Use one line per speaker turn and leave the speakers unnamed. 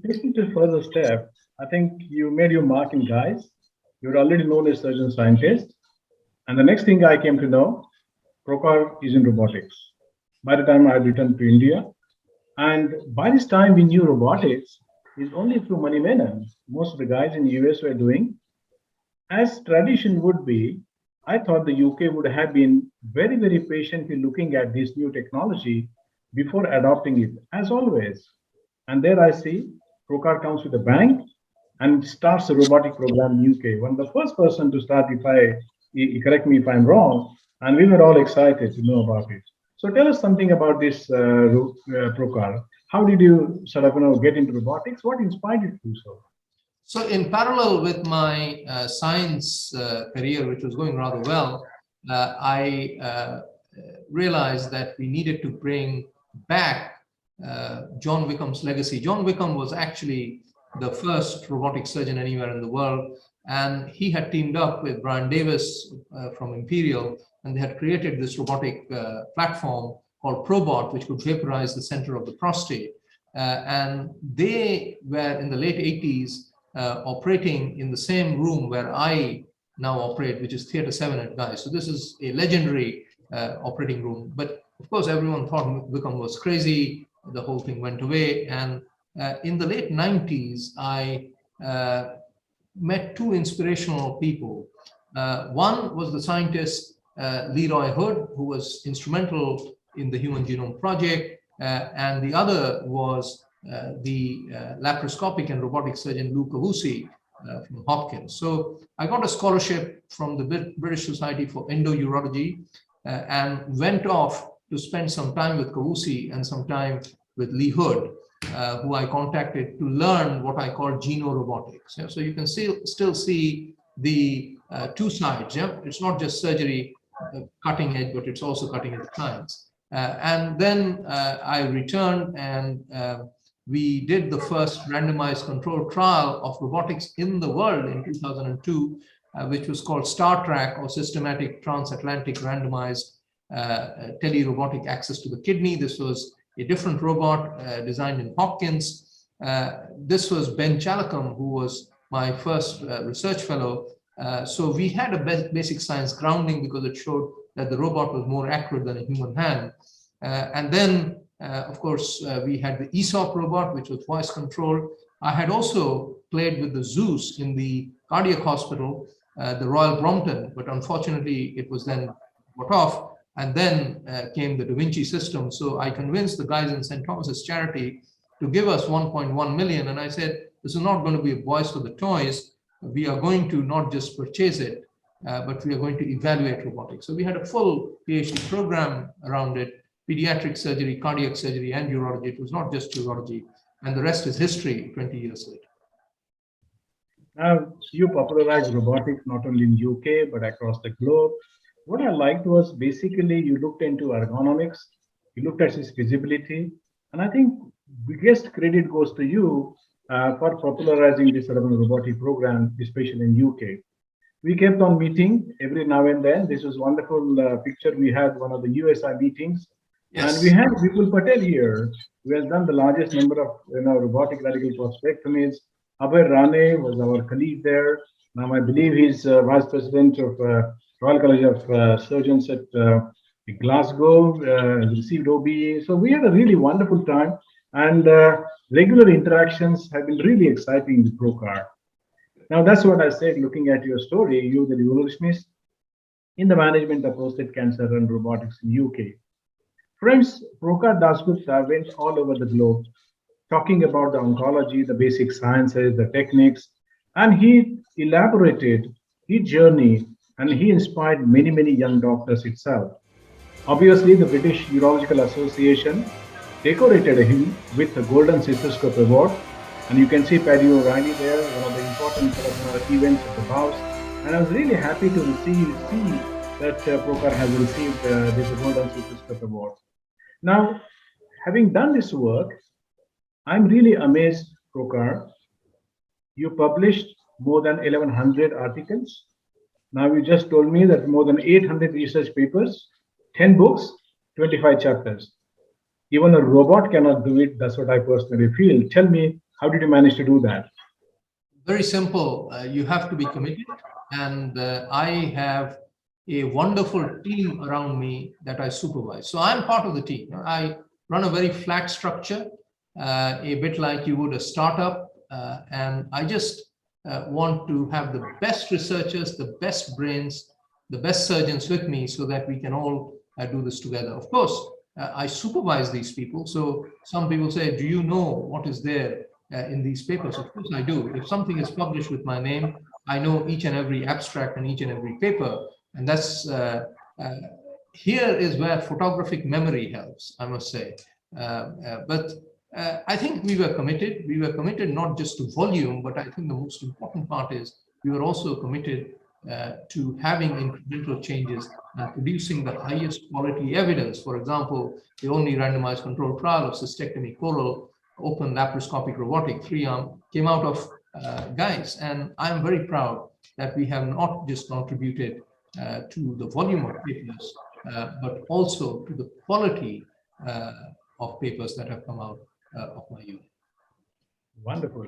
Taking to further step, I think you made your mark in guys. You're already known as surgeon scientist. And the next thing I came to know, Prokar is in robotics. By the time I had returned to India, and by this time we knew robotics is only through money menon. Most of the guys in the US were doing. As tradition would be, I thought the UK would have been very, very patiently looking at this new technology before adopting it, as always. And there I see Prokar comes with a bang and starts a robotic program in UK. One of the first person to start, if you correct me if I'm wrong, and we were all excited to know about it. So tell us something about this, Prokar. How did you sort of get into robotics? What inspired you to do so?
So in parallel with my science career, which was going rather well, I realized that we needed to bring back John Wickham's legacy. John Wickham was actually the first robotic surgeon anywhere in the world, and he had teamed up with Brian Davis from Imperial, and they had created this robotic platform called Probot, which could vaporize the center of the prostate. And they were in the late 80s operating in the same room where I now operate, which is Theatre 7 at Guy's. So this is a legendary operating room. But of course, everyone thought Wickham was crazy. The whole thing went away. And in the late 90s, I met two inspirational people. One was the scientist Leroy Hood, who was instrumental in the Human Genome Project, and the other was the laparoscopic and robotic surgeon Lou Cavussi from Hopkins. So I got a scholarship from the British Society for Endourology and went off to spend some time with Cavussi and some time with Lee Hood, who I contacted to learn what I call genorobotics. Yeah? So you can still see the two sides. Yeah? It's not just surgery cutting edge, but it's also cutting edge science. And then I returned and we did the first randomized controlled trial of robotics in the world in 2002, which was called StarTrack, or Systematic Transatlantic Randomized Tele-Robotic Access to the Kidney. This was a different robot designed in Hopkins. This was Ben Chalacum, who was my first research fellow. So we had a basic science grounding because it showed that the robot was more accurate than a human hand. And then, of course, we had the ESOP robot, which was voice controlled. I had also played with the Zeus in the cardiac hospital, the Royal Brompton, but unfortunately it was then got off. And then came the Da Vinci system. So I convinced the guys in St. Thomas's Charity to give us 1.1 million. And I said, this is not going to be a voice for the toys. We are going to not just purchase it, but we are going to evaluate robotics. So we had a full PhD program around it, pediatric surgery, cardiac surgery, and urology. It was not just urology. And the rest is history 20 years later.
Now, you popularized robotics not only in UK, but across the globe. What I liked was basically you looked into ergonomics, you looked at its feasibility, and I think biggest credit goes to you for popularizing this sort of robotic program, especially in UK. We kept on meeting every now and then. This was wonderful picture. We had one of the USI meetings, yes. And we had Vipul Patel here, who has done the largest number of robotic radical prostatectomies. Abhay Rane was our colleague there. Now I believe he's vice president of Royal College of Surgeons at Glasgow, received OBE. So we had a really wonderful time, and regular interactions have been really exciting with Prokar. Now that's what I said, looking at your story, you the revolutionist in the management of prostate cancer and robotics in UK. Friends, Prokar Dasgupta went all over the globe, talking about the oncology, the basic sciences, the techniques, and he elaborated his journey, and he inspired many, many young doctors itself. Obviously, the British Urological Association decorated him with the Golden Cystoscope Award, and you can see Paddy O'Reilly there, one of the important events at the house. And I was really happy to see that Prokar has received this Golden Cystoscope Award. Now, having done this work, I'm really amazed, Prokar. You published more than 1,100 articles. Now you just told me that more than 800 research papers, 10 books, 25 chapters. Even a robot cannot do it. That's what I personally feel. Tell me, How did you manage to do that?
Very simple. You have to be committed, and I have a wonderful team around me that I supervise. So I'm part of the team. I run a very flat structure, a bit like you would a startup, and I just want to have the best researchers, the best brains, the best surgeons with me, so that we can all do this together. Of course, I supervise these people. So some people say, do you know what is there in these papers? Of course I do. If something is published with my name, I know each and every abstract and each and every paper. And that's here is where photographic memory helps, I must say. But I think we were committed. We were committed not just to volume, but I think the most important part is we were also committed to having incremental changes and producing the highest quality evidence. For example, the only randomized controlled trial of cystectomy choral open laparoscopic robotic 3-arm came out of guys. And I'm very proud that we have not just contributed to the volume of papers, but also to the quality of papers that have come out of my unit.
Wonderful.